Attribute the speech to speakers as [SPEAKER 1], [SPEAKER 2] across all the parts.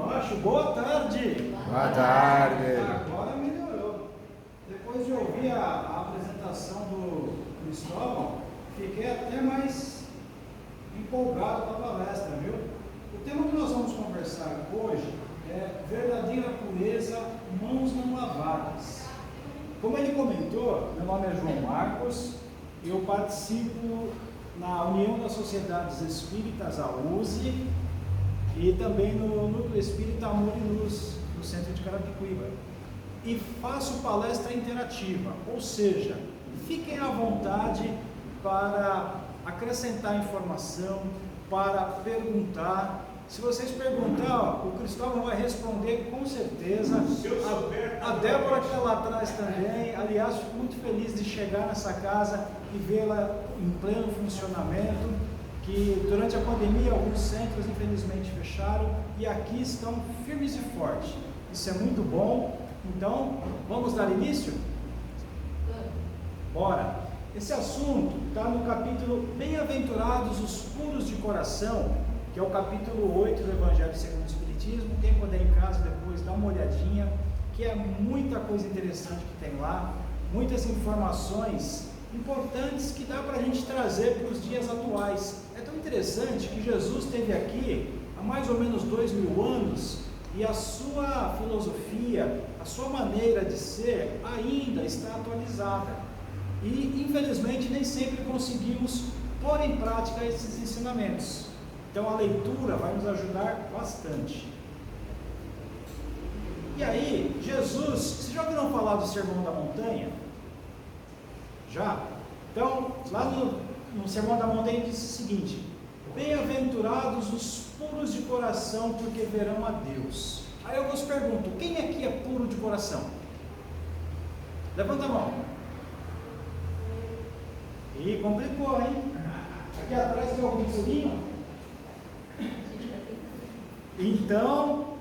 [SPEAKER 1] Macho, boa tarde.
[SPEAKER 2] Boa tarde.
[SPEAKER 1] Agora melhorou. Depois de ouvir a apresentação do Cristóvão, fiquei até mais empolgado com a palestra, viu? O tema que nós vamos conversar hoje é verdadeira pureza, mãos não lavadas. Como ele comentou, meu nome é João Marcos, eu participo na União das Sociedades Espíritas, a USE, e também no Núcleo Espírita Amor e Luz, no centro de Carapicuíba. E faço palestra interativa, ou seja, fiquem à vontade para acrescentar informação, para perguntar. Se vocês perguntar, o Cristóvão vai responder com certeza. A Débora que está lá atrás também. Aliás, fico muito feliz de chegar nessa casa e vê-la em pleno funcionamento, que durante a pandemia alguns centros infelizmente fecharam e aqui estão firmes e fortes. Isso é muito bom. Então, vamos dar início? Bora! Esse assunto está no capítulo Bem-aventurados os puros de coração, que é o capítulo 8 do Evangelho segundo o Espiritismo. Quem puder em casa depois dá uma olhadinha, que é muita coisa interessante que tem lá, muitas informações importantes que dá para a gente trazer para os dias atuais. É tão interessante que Jesus esteve aqui há mais ou menos 2000 anos e a sua filosofia, a sua maneira de ser ainda está atualizada. E infelizmente nem sempre conseguimos pôr em prática esses ensinamentos. Então a leitura vai nos ajudar bastante. E aí, Jesus, vocês já ouviram falar do Sermão da Montanha? Já? Então, lá no Sermão da Montanha diz o seguinte: bem-aventurados os puros de coração, porque verão a Deus. Aí eu vos pergunto, quem aqui é puro de coração? Levanta a mão. Ih, complicou, hein? Aqui atrás tem algum purinho? Então,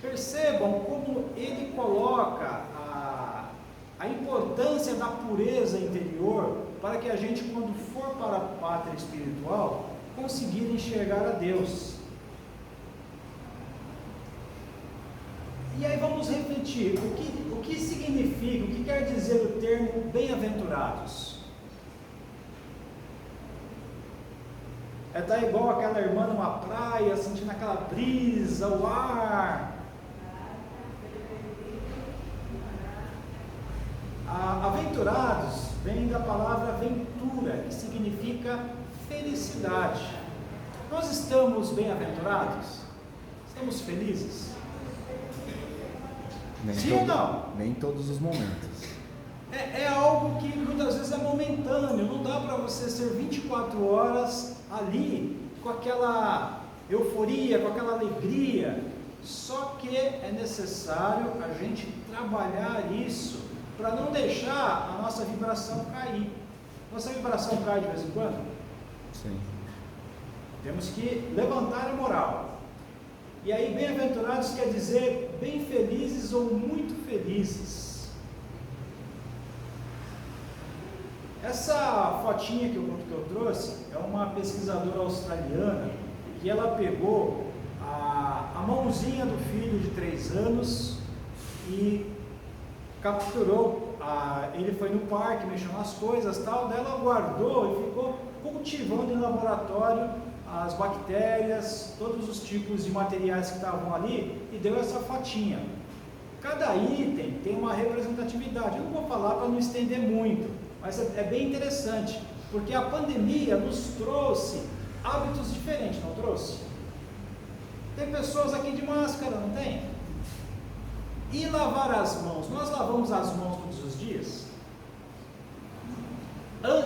[SPEAKER 1] percebam como ele coloca a importância da pureza interior para que a gente, quando for para a pátria espiritual, conseguir enxergar a Deus. E aí vamos refletir, o que significa, o que quer dizer o termo bem-aventurados? É estar igual aquela irmã numa praia, sentindo aquela brisa, o ar. Aventurados vem da palavra aventura, que significa felicidade. Nós estamos bem-aventurados? Estamos felizes? Sim ou não?
[SPEAKER 2] Nem em todos os momentos.
[SPEAKER 1] É algo que muitas vezes é momentâneo, não dá para você ser 24 horas ali com aquela euforia, com aquela alegria. Só que é necessário a gente trabalhar isso para não deixar a nossa vibração cair. Nossa vibração cai de vez em quando?
[SPEAKER 2] Sim.
[SPEAKER 1] Temos que levantar a moral. E aí, bem-aventurados quer dizer bem felizes ou muito felizes. Essa fotinha que eu trouxe é uma pesquisadora australiana que ela pegou a mãozinha do filho de 3 anos e capturou. Ele foi no parque, mexeu nas coisas tal, daí ela guardou e ficou cultivando em laboratório as bactérias, todos os tipos de materiais que estavam ali e deu essa fotinha. Cada item tem uma representatividade. Eu não vou falar para não estender muito, mas é bem interessante, porque a pandemia nos trouxe hábitos diferentes, não trouxe? Tem pessoas aqui de máscara, não tem? E lavar as mãos? Nós lavamos as mãos todos os dias?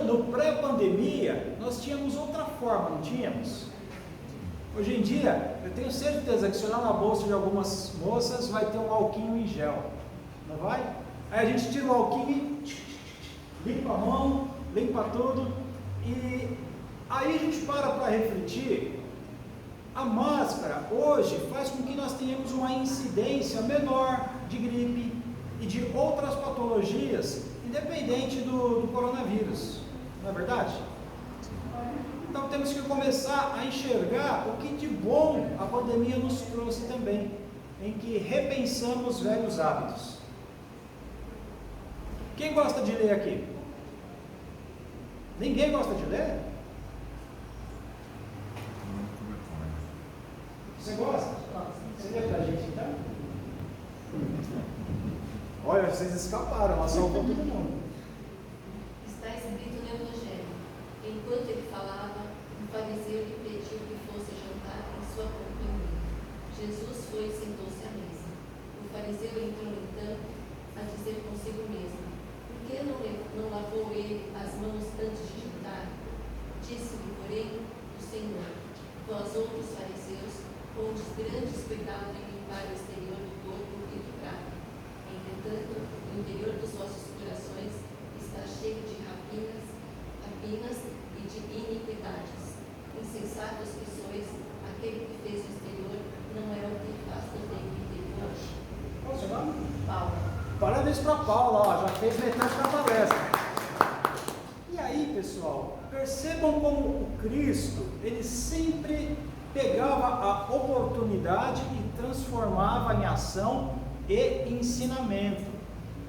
[SPEAKER 1] No pré-pandemia, nós tínhamos outra forma, não tínhamos? Hoje em dia, eu tenho certeza que se olhar na bolsa de algumas moças, vai ter um alquinho em gel, não vai? Aí a gente tira o alquinho e limpa a mão, limpa tudo, e aí a gente para refletir. A máscara hoje faz com que nós tenhamos uma incidência menor de gripe e de outras patologias, independente do coronavírus, não é verdade? Então temos que começar a enxergar o que de bom a pandemia nos trouxe também, em que repensamos velhos hábitos. Quem gosta de ler aqui? Ninguém gosta de ler? Você gosta? Você lê pra gente então? Olha, vocês escaparam, ela salvou todo mundo.
[SPEAKER 3] Está escrito no Evangelho: enquanto ele falava, um fariseu lhe pediu que fosse jantar em sua companhia. Jesus foi e sentou-se à mesa. O fariseu entrou então a dizer consigo mesmo: por que não lavou ele as mãos antes de jantar? Disse-lhe, porém, o Senhor: vós outros fariseus pondes grandes cuidados em limpar o exterior do corpo e do prato. Entretanto, o interior dos vossos corações está cheio de rapinas e de iniquidades. Insensatos que sois, aquele que fez o exterior não é o que faz também o interior.
[SPEAKER 1] Qual o seu nome?
[SPEAKER 3] Paulo.
[SPEAKER 1] Parabéns para Paula, ó, já fez metade da palestra. E aí, pessoal, percebam como o Cristo, ele sempre pegava a oportunidade e transformava em ação e ensinamento.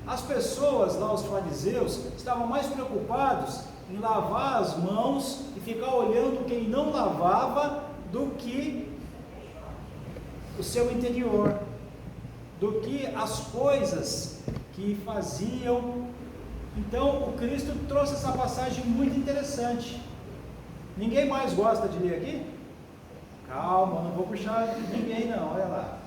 [SPEAKER 1] As pessoas lá, os fariseus, estavam mais preocupados em lavar as mãos e ficar olhando quem não lavava do que o seu interior, do que as coisas que faziam. Então o Cristo trouxe essa passagem muito interessante. Ninguém mais gosta de ler aqui? Calma, não vou puxar ninguém não, olha lá.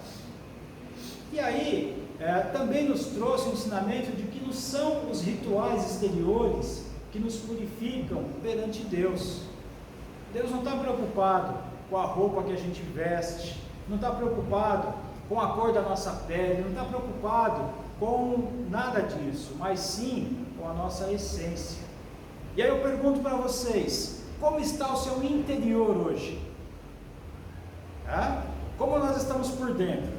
[SPEAKER 1] E aí, também nos trouxe o ensinamento de que não são os rituais exteriores que nos purificam perante Deus. Deus não está preocupado com a roupa que a gente veste, não está preocupado com a cor da nossa pele, não está preocupado com nada disso, mas sim com a nossa essência. E aí eu pergunto para vocês, como está o seu interior hoje? Como nós estamos por dentro?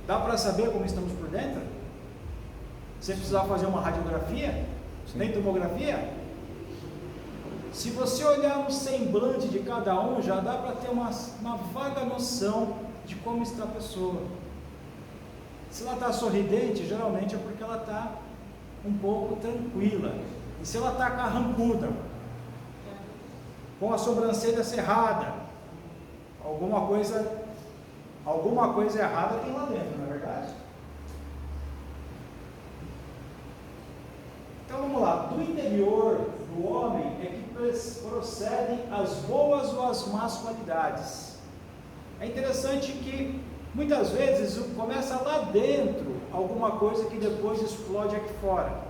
[SPEAKER 1] Dá para saber como estamos por dentro? Você precisar fazer uma radiografia?
[SPEAKER 2] Sim.
[SPEAKER 1] Nem tomografia? Se você olhar no semblante de cada um, já dá para ter uma vaga noção de como está a pessoa. Se ela está sorridente, geralmente é porque ela está um pouco tranquila. E se ela está carrancuda, com a sobrancelha cerrada, alguma coisa errada tem lá dentro, não é verdade? Então vamos lá, do interior do homem é que procedem as boas ou as más qualidades. É interessante que muitas vezes começa lá dentro alguma coisa que depois explode aqui fora.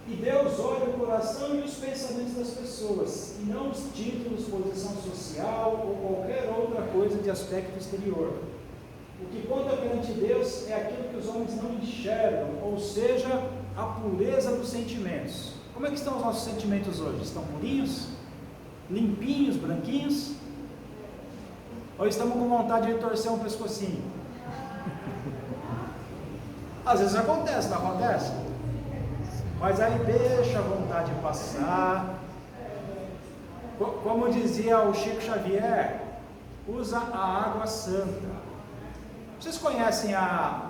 [SPEAKER 1] E Deus olha o coração e os pensamentos das pessoas, e não os títulos, posição social ou qualquer outra coisa de aspecto exterior. O que conta perante Deus é aquilo que os homens não enxergam, ou seja, a pureza dos sentimentos. Como é que estão os nossos sentimentos hoje? Estão purinhos? Limpinhos, branquinhos? Ou estamos com vontade de torcer um pescocinho? Às vezes acontece, não acontece? Mas aí deixa a vontade passar. Como dizia o Chico Xavier, usa a água santa. Vocês conhecem a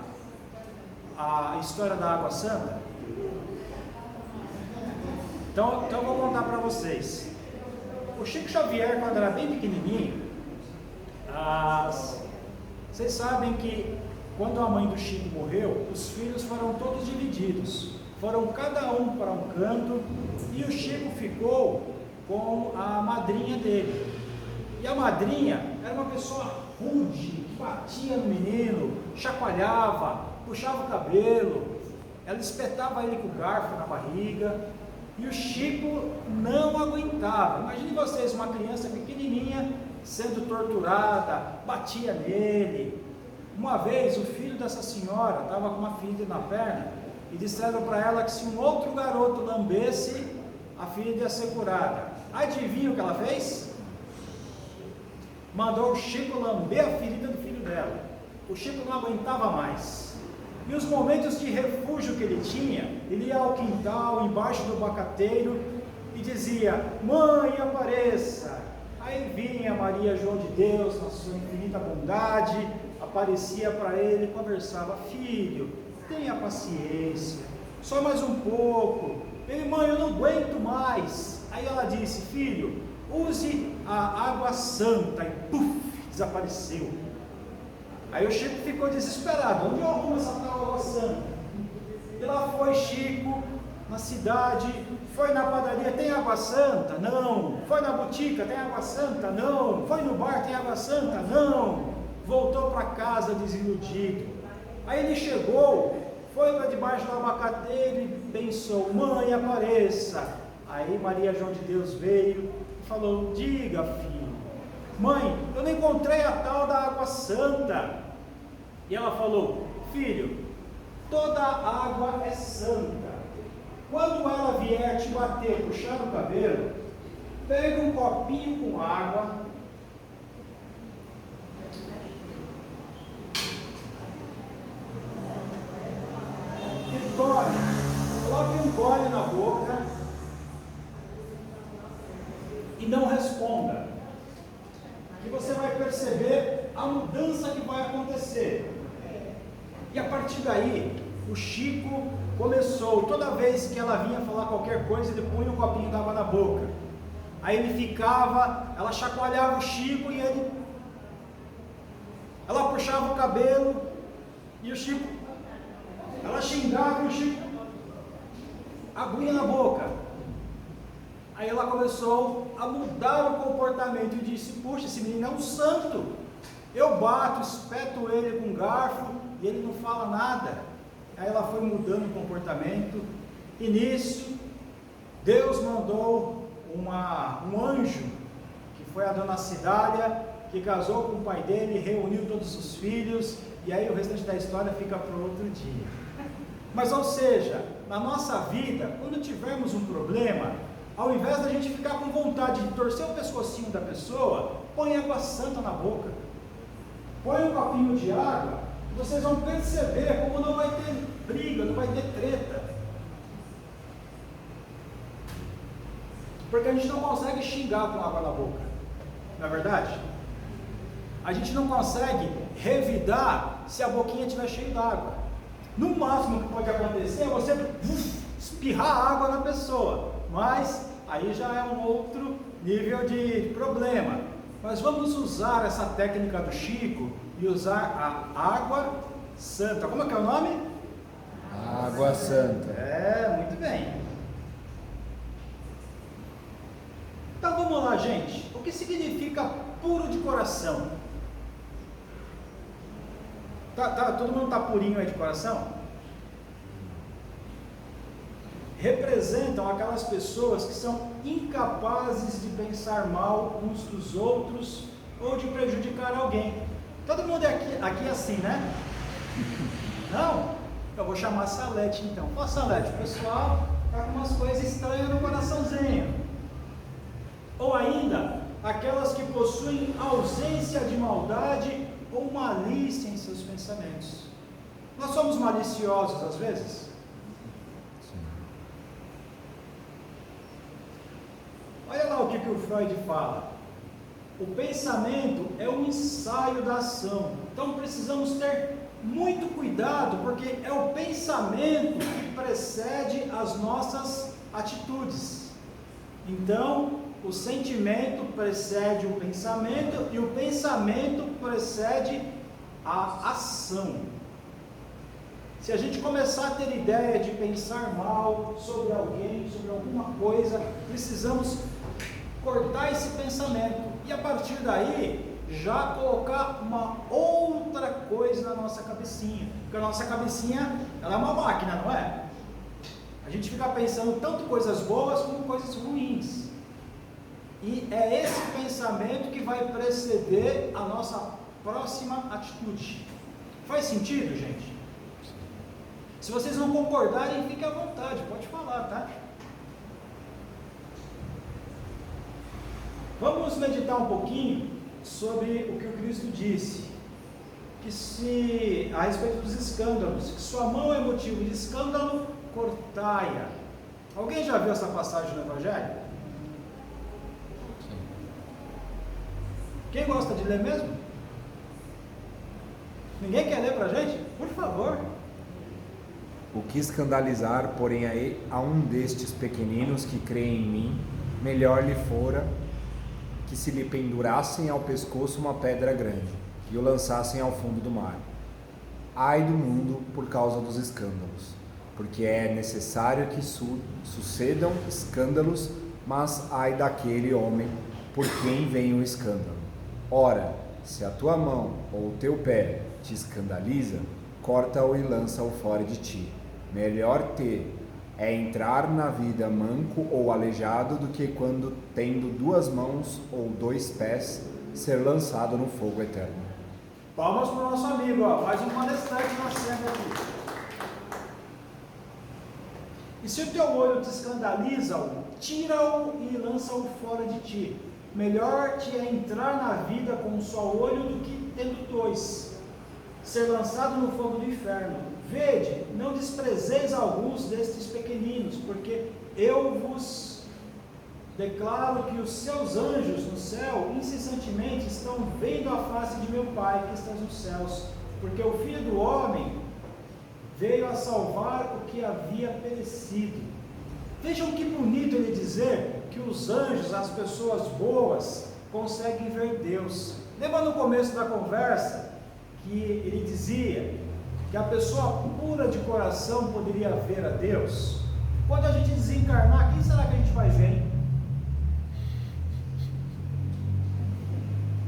[SPEAKER 1] história da água santa? Então eu vou contar para vocês. O Chico Xavier, quando era bem pequenininho, vocês sabem que quando a mãe do Chico morreu, os filhos foram todos divididos. Foram cada um para um canto e o Chico ficou com a madrinha dele. E a madrinha era uma pessoa rude, que batia no menino, chacoalhava, puxava o cabelo, ela espetava ele com o garfo na barriga e o Chico não aguentava. Imagine vocês, uma criança pequenininha sendo torturada, batia nele. Uma vez o filho dessa senhora estava com uma ferida na perna e disseram para ela que se um outro garoto lambesse, a ferida ia ser curada. Adivinha o que ela fez? Mandou o Chico lamber a ferida do filho dela. O Chico não aguentava mais. E os momentos de refúgio que ele tinha, ele ia ao quintal, embaixo do abacateiro, e dizia: mãe, apareça. Aí vinha Maria João de Deus, na sua infinita bondade, aparecia para ele e conversava: filho, tenha paciência, só mais um pouco. Ele: mãe, eu não aguento mais. Aí ela disse: filho, use a água santa. E puf, desapareceu. Aí o Chico ficou desesperado: onde eu arrumo essa tal água santa? E lá foi Chico, na cidade, foi na padaria: tem água santa? Não. Foi na botica: tem água santa? Não. Foi no bar: tem água santa? Não. Voltou para casa desiludido. Aí ele chegou, foi para debaixo do abacateiro e pensou: mãe, apareça. Aí Maria João de Deus veio e falou: diga, filho. Mãe, eu não encontrei a tal da água santa. E ela falou: filho, toda água é santa. Quando ela vier te bater, puxar o cabelo, pega um copinho com água, e tome, coloque um gole na boca e não responda, que você vai perceber a mudança que vai acontecer. E a partir daí, o Chico começou, toda vez que ela vinha falar qualquer coisa, ele punha um copinho d'água na boca. Aí ele ficava, ela chacoalhava o Chico e ela puxava o cabelo e o Chico, ela xingava e o Chico, aguinha na boca. Aí ela começou a mudar o comportamento e disse: puxa, esse menino é um santo. Eu bato, espeto ele com um garfo e ele não fala nada. Aí ela foi mudando o comportamento, e nisso Deus mandou um anjo, que foi a dona Cidália, que casou com o pai dele, reuniu todos os filhos, e aí o restante da história fica para outro dia. Mas, ou seja, na nossa vida, quando tivermos um problema, ao invés da gente ficar com vontade de torcer o pescocinho da pessoa, põe água santa na boca, põe um copinho de água, e vocês vão perceber como não vai ter briga, não vai ter treta. Porque a gente não consegue xingar com água na boca, não é verdade? A gente não consegue revidar se a boquinha estiver cheia d'água. No máximo que pode acontecer é você espirrar água na pessoa, mas aí já é um outro nível de problema. Mas vamos usar essa técnica do Chico e usar a água santa. Como é que é o nome?
[SPEAKER 2] Água santa.
[SPEAKER 1] É, muito bem. Então vamos lá, gente. O que significa puro de coração? Todo mundo está purinho aí de coração? Representam aquelas pessoas que são incapazes de pensar mal uns dos outros ou de prejudicar alguém. Todo mundo aqui é assim, né? Não? Eu vou chamar a Salete então. Ó, Salete, o pessoal está com umas coisas estranhas no coraçãozinho. Ou ainda, aquelas que possuem ausência de maldade ou malícia em seus pensamentos. Nós somos maliciosos às vezes?
[SPEAKER 2] Sim.
[SPEAKER 1] Olha lá o que o Freud fala. O pensamento é um ensaio da ação. Então precisamos ter muito cuidado, porque é o pensamento que precede as nossas atitudes. Então, o sentimento precede o pensamento e o pensamento precede a ação. Se a gente começar a ter ideia de pensar mal sobre alguém, sobre alguma coisa, precisamos cortar esse pensamento e a partir daí já colocar uma outra coisa na nossa cabecinha, porque a nossa cabecinha, ela é uma máquina, não é? A gente fica pensando tanto coisas boas como coisas ruins. E é esse pensamento que vai preceder a nossa próxima atitude. Faz sentido, gente? Se vocês não concordarem, fiquem à vontade, pode falar, tá? Vamos meditar um pouquinho sobre o que o Cristo disse. que se, a respeito dos escândalos, que sua mão é motivo de escândalo, cortai-a. Alguém já viu essa passagem no Evangelho? Quem gosta de ler mesmo? Ninguém quer ler pra gente? Por favor.
[SPEAKER 2] O que escandalizar, porém, a um destes pequeninos que creem em mim, melhor lhe fora que se lhe pendurassem ao pescoço uma pedra grande e o lançassem ao fundo do mar. Ai do mundo por causa dos escândalos, porque é necessário que sucedam escândalos, mas ai daquele homem por quem vem o escândalo. Ora, se a tua mão ou o teu pé te escandaliza, corta-o e lança-o fora de ti. Melhor é entrar na vida manco ou aleijado do que quando, tendo 2 mãos ou 2 pés, ser lançado no fogo eterno.
[SPEAKER 1] Palmas para o nosso amigo, ó. Mais um palestrante nascendo aqui. E se o teu olho te escandaliza, tira-o e lança-o fora de ti. Melhor te é entrar na vida com um só olho do que tendo 2, ser lançado no fogo do inferno. Vede, não desprezeis alguns destes pequeninos, porque eu vos declaro que os seus anjos no céu incessantemente estão vendo a face de meu Pai que está nos céus, porque o Filho do Homem veio a salvar o que havia perecido. Vejam que bonito ele dizer que os anjos, as pessoas boas, conseguem ver Deus. Lembra no começo da conversa que ele dizia que a pessoa pura de coração poderia ver a Deus? Quando a gente desencarnar, quem será que a gente vai ver, hein?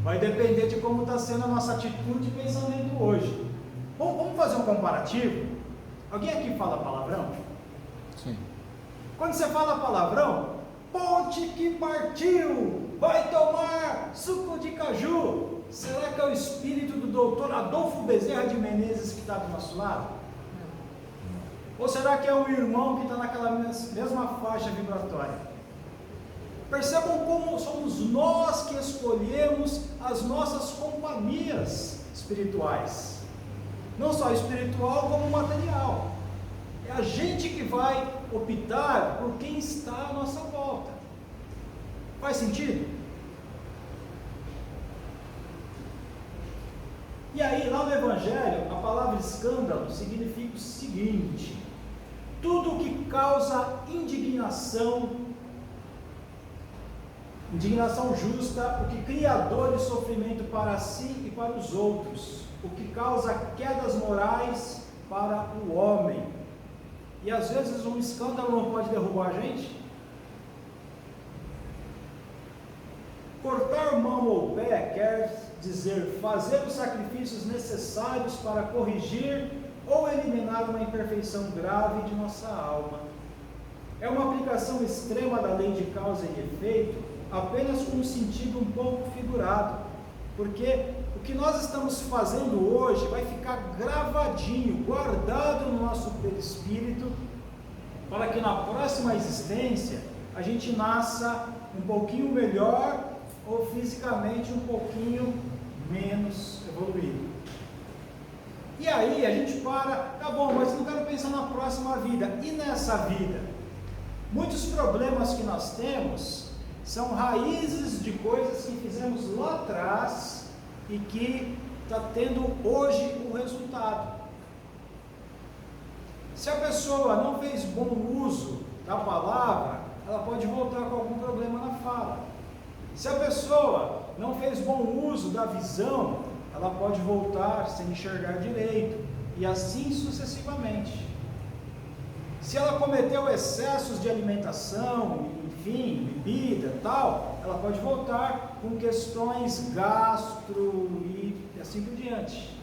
[SPEAKER 1] Vai depender de como está sendo a nossa atitude e pensamento hoje. Vamos fazer um comparativo? Alguém aqui fala palavrão?
[SPEAKER 2] Sim.
[SPEAKER 1] Quando você fala palavrão, ponte que partiu, vai tomar suco de caju. Será que é o espírito do doutor Adolfo Bezerra de Menezes que está do nosso lado? Ou será que é o irmão que está naquela mesma faixa vibratória? Percebam como somos nós que escolhemos as nossas companhias espirituais. Não só espiritual, como material. É a gente que vai optar por quem está à nossa volta. Faz sentido? E aí, lá no Evangelho, a palavra escândalo significa o seguinte: tudo que causa indignação justa, o que cria dor e sofrimento para si e para os outros, o que causa quedas morais para o homem. E às vezes um escândalo não pode derrubar a gente. Cortar mão ou pé quer dizer fazer os sacrifícios necessários para corrigir ou eliminar uma imperfeição grave de nossa alma. É uma aplicação extrema da lei de causa e efeito, apenas com um sentido um pouco figurado, porque o que nós estamos fazendo hoje vai ficar gravadinho, guardado no nosso perispírito, para que na próxima existência a gente nasça um pouquinho melhor ou fisicamente um pouquinho menos evoluído. E aí a gente tá bom, mas não quero pensar na próxima vida. E nessa vida? Muitos problemas que nós temos são raízes de coisas que fizemos lá atrás e que está tendo hoje o resultado. Se a pessoa não fez bom uso da palavra, ela pode voltar com algum problema na fala. Se a pessoa não fez bom uso da visão, ela pode voltar sem enxergar direito, e assim sucessivamente. Se ela cometeu excessos de alimentação, enfim, bebida, tal, ela pode voltar com questões gastro e assim por diante.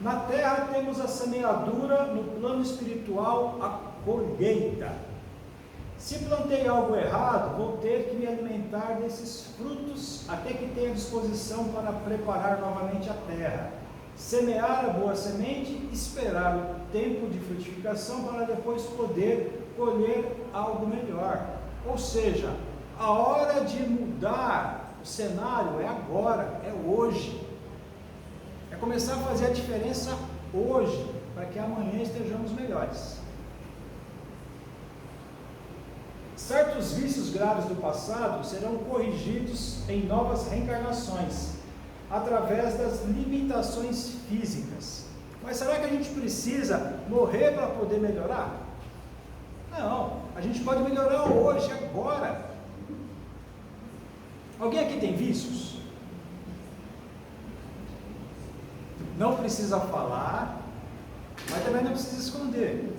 [SPEAKER 1] Na terra temos a semeadura, no plano espiritual a colheita. Se plantei algo errado, vou ter que me alimentar desses frutos até que tenha disposição para preparar novamente a terra. Semear a boa semente, esperar o tempo de frutificação para depois poder colher algo melhor. Ou seja, a hora de mudar O cenário é agora, é hoje. É começar a fazer a diferença hoje, para que amanhã estejamos melhores. Certos vícios graves do passado serão corrigidos em novas reencarnações, através das limitações físicas. Mas será que a gente precisa morrer para poder melhorar? Não, a gente pode melhorar hoje, agora. Alguém aqui tem vícios? Não precisa falar, mas também não precisa esconder.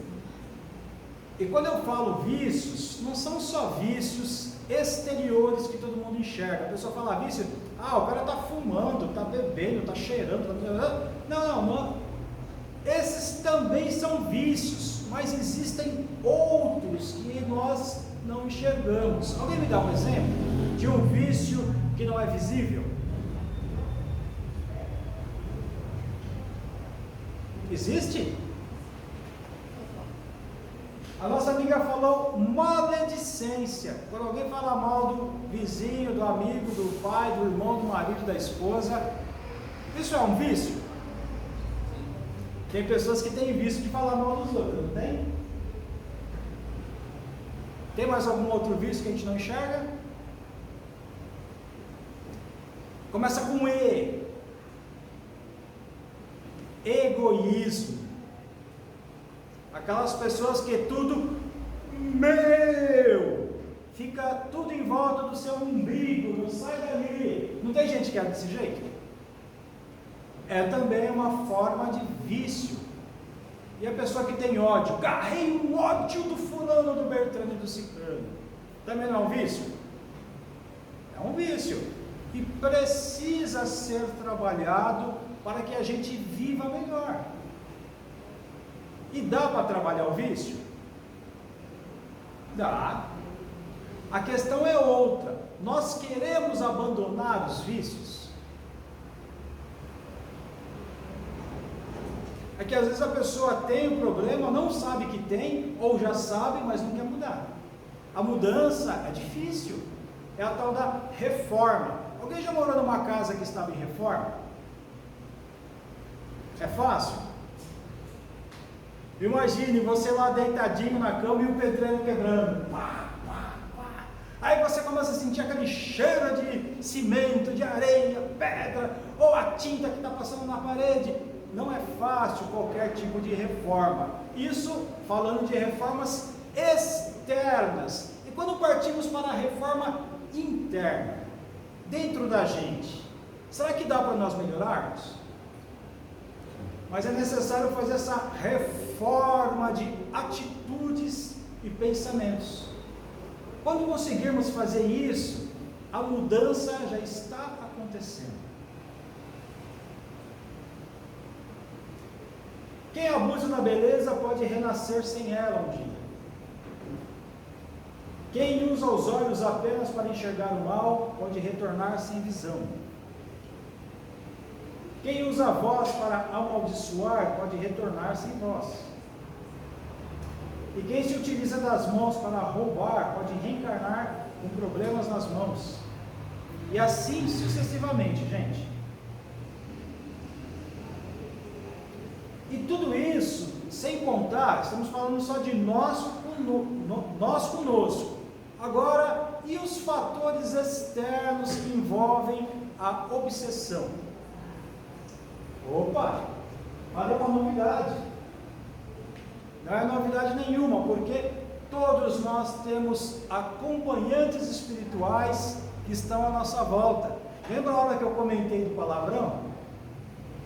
[SPEAKER 1] E quando eu falo vícios, não são só vícios exteriores que todo mundo enxerga. A pessoa fala vício, o cara está fumando, está bebendo, está cheirando, não. Esses também são vícios, mas existem outros que nós não enxergamos. Alguém me dá um exemplo de um vício que não é visível? Existe? A nossa amiga falou maledicência. Quando alguém fala mal do vizinho, do amigo, do pai, do irmão, do marido, da esposa, isso é um vício? Tem pessoas que têm vício de falar mal dos outros, não tem? Tem mais algum outro vício que a gente não enxerga? Começa com E. Egoísmo. Aquelas pessoas que tudo meu, fica tudo em volta do seu umbigo, não sai dali. Não tem gente que é desse jeito? É também uma forma de vício. E a pessoa que tem ódio, garrei o ódio do fulano, do Bertrano e do ciclano, também não é um vício? É um vício, e precisa ser trabalhado para que a gente viva melhor. E dá para trabalhar o vício? Dá. A questão é outra. Nós queremos abandonar os vícios? É que às vezes a pessoa tem um problema, não sabe que tem, ou já sabe, mas não quer mudar. A mudança é difícil. É a tal da reforma. Alguém já morou numa casa que estava em reforma? É fácil? Imagine você lá deitadinho na cama e o pedreiro quebrando. Pá, pá, pá. Aí você começa a sentir aquele cheiro de cimento, de areia, pedra, ou a tinta que está passando na parede. Não é fácil qualquer tipo de reforma. Isso falando de reformas externas. E quando partimos para a reforma interna, dentro da gente, será que dá para nós melhorarmos? Mas é necessário fazer essa reforma de atitudes e pensamentos. Quando conseguirmos fazer isso, a mudança já está acontecendo. Quem abusa da beleza pode renascer sem ela um dia. Quem usa os olhos apenas para enxergar o mal pode retornar sem visão. Quem usa a voz para amaldiçoar pode retornar sem voz. E quem se utiliza das mãos para roubar pode reencarnar com problemas nas mãos. E assim sucessivamente, gente. E tudo isso, sem contar, estamos falando só de nós conosco. Agora, e os fatores externos que envolvem a obsessão? Opa, olha uma novidade. Não é novidade nenhuma, porque todos nós temos acompanhantes espirituais que estão à nossa volta. Lembra a hora que eu comentei do palavrão?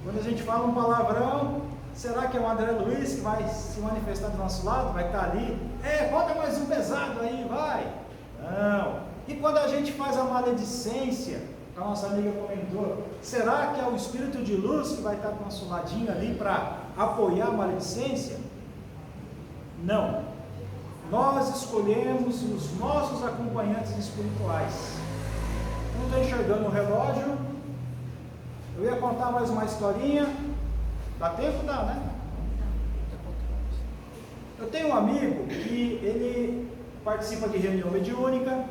[SPEAKER 1] Quando a gente fala um palavrão, será que é o André Luiz que vai se manifestar do nosso lado? Vai estar ali? Bota mais um pesado aí, vai. Não. E quando a gente faz a maledicência, a nossa amiga comentou, será que é o espírito de luz que vai estar do nosso ladinho ali para apoiar a maledicência? Não. Nós escolhemos os nossos acompanhantes espirituais. Eu não estou enxergando o relógio. Eu ia contar mais uma historinha. Dá tempo? Dá, né? Eu tenho um amigo que ele participa de reunião mediúnica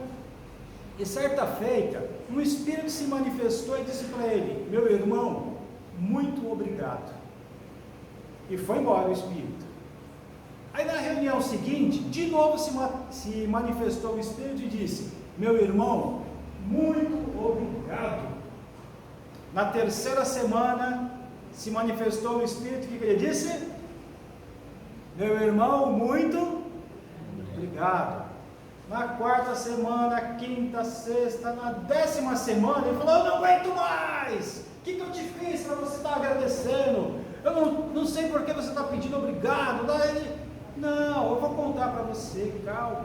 [SPEAKER 1] E certa feita, um espírito se manifestou e disse para ele: meu irmão, muito obrigado. E foi embora o espírito. Aí na reunião seguinte, de novo se manifestou o espírito e disse: meu irmão, muito obrigado. Na terceira semana se manifestou o espírito, o que ele disse? Meu irmão, muito obrigado. Na quarta semana, quinta, sexta, na 10ª semana, ele falou: eu não aguento mais. O que eu te fiz para você estar agradecendo? Eu não sei por que você está pedindo obrigado. Daí ele: não, eu vou contar para você, calma.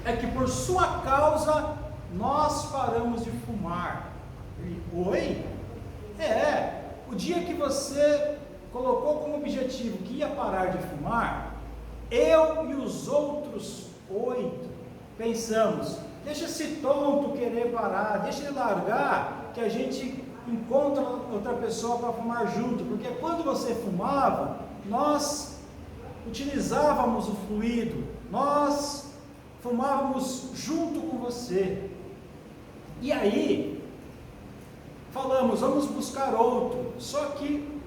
[SPEAKER 1] É que por sua causa nós paramos de fumar. Ele: oi? O dia que você colocou como objetivo que ia parar de fumar, eu e os outros 8 pensamos: deixa esse tonto querer parar, deixa ele largar, que a gente encontra outra pessoa para fumar junto, porque quando você fumava, nós utilizávamos o fluido, nós fumávamos junto com você. E aí falamos: vamos buscar outro. Só que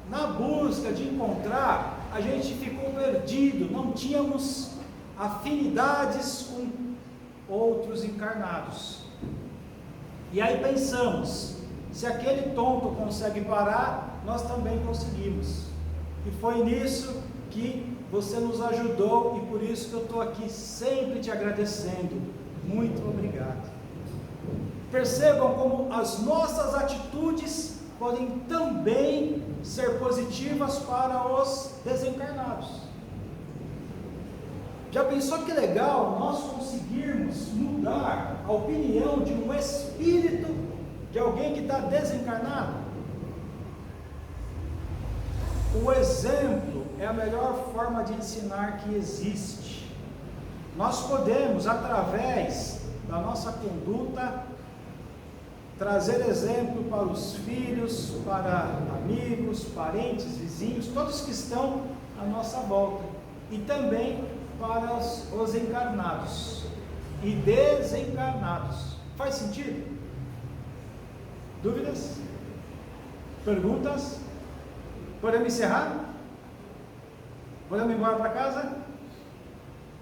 [SPEAKER 1] na busca de encontrar, a gente ficou perdido, não tínhamos afinidades com outros encarnados. E aí pensamos: se aquele tonto consegue parar, nós também conseguimos. E foi nisso que você nos ajudou, e por isso que eu estou aqui sempre te agradecendo. Muito obrigado. Percebam como as nossas atitudes podem também ser positivas para os desencarnados. Já pensou que legal nós conseguirmos mudar a opinião de um espírito de alguém que está desencarnado? O exemplo é a melhor forma de ensinar que existe. Nós podemos, através da nossa conduta, trazer exemplo para os filhos, para amigos, parentes, vizinhos, todos que estão à nossa volta, e também para os encarnados e desencarnados. Faz sentido? Dúvidas? Perguntas? Podemos encerrar? Podemos ir embora para casa?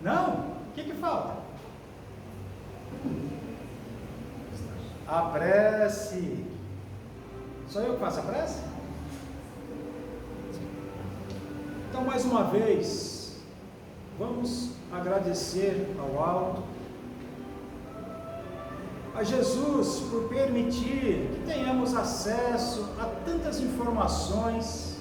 [SPEAKER 1] Não? O que falta? A prece. Sou eu que faço a prece? Então, mais uma vez, vamos agradecer ao alto, a Jesus, por permitir que tenhamos acesso a tantas informações,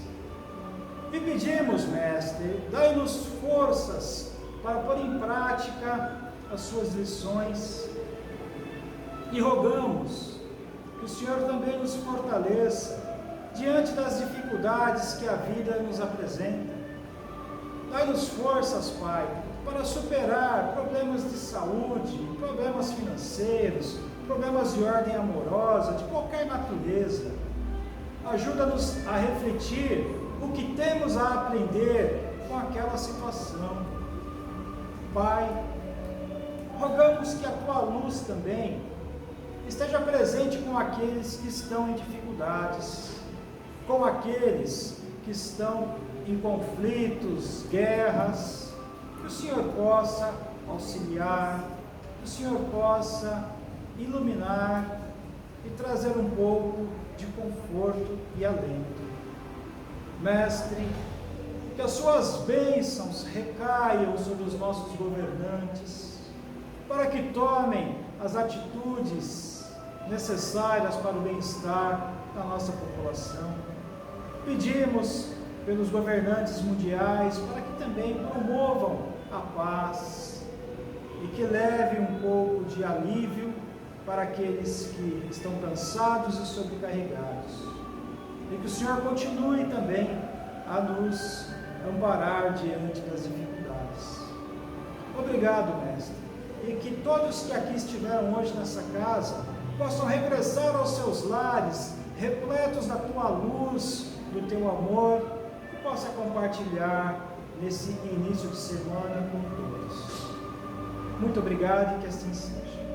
[SPEAKER 1] e pedimos, Mestre, dai-nos forças para pôr em prática as suas lições, e rogamos que o Senhor também nos fortaleça diante das dificuldades que a vida nos apresenta. Dai-nos forças, Pai, para superar problemas de saúde, problemas financeiros, problemas de ordem amorosa, de qualquer natureza. Ajuda-nos a refletir o que temos a aprender com aquela situação. Pai, rogamos que a Tua luz também esteja presente com aqueles que estão em dificuldades, com aqueles que estão em conflitos, guerras, que o Senhor possa auxiliar, que o Senhor possa iluminar e trazer um pouco de conforto e alento. Mestre, que as suas bênçãos recaiam sobre os nossos governantes, para que tomem as atitudes necessárias para o bem-estar da nossa população. Pedimos pelos governantes mundiais para que também promovam a paz e que leve um pouco de alívio para aqueles que estão cansados e sobrecarregados. E que o Senhor continue também a nos amparar diante das dificuldades. Obrigado, Mestre. E que todos que aqui estiveram hoje nessa casa possam regressar aos seus lares, repletos da Tua luz, do Teu amor, e possa compartilhar nesse início de semana com todos. Muito obrigado e que assim seja.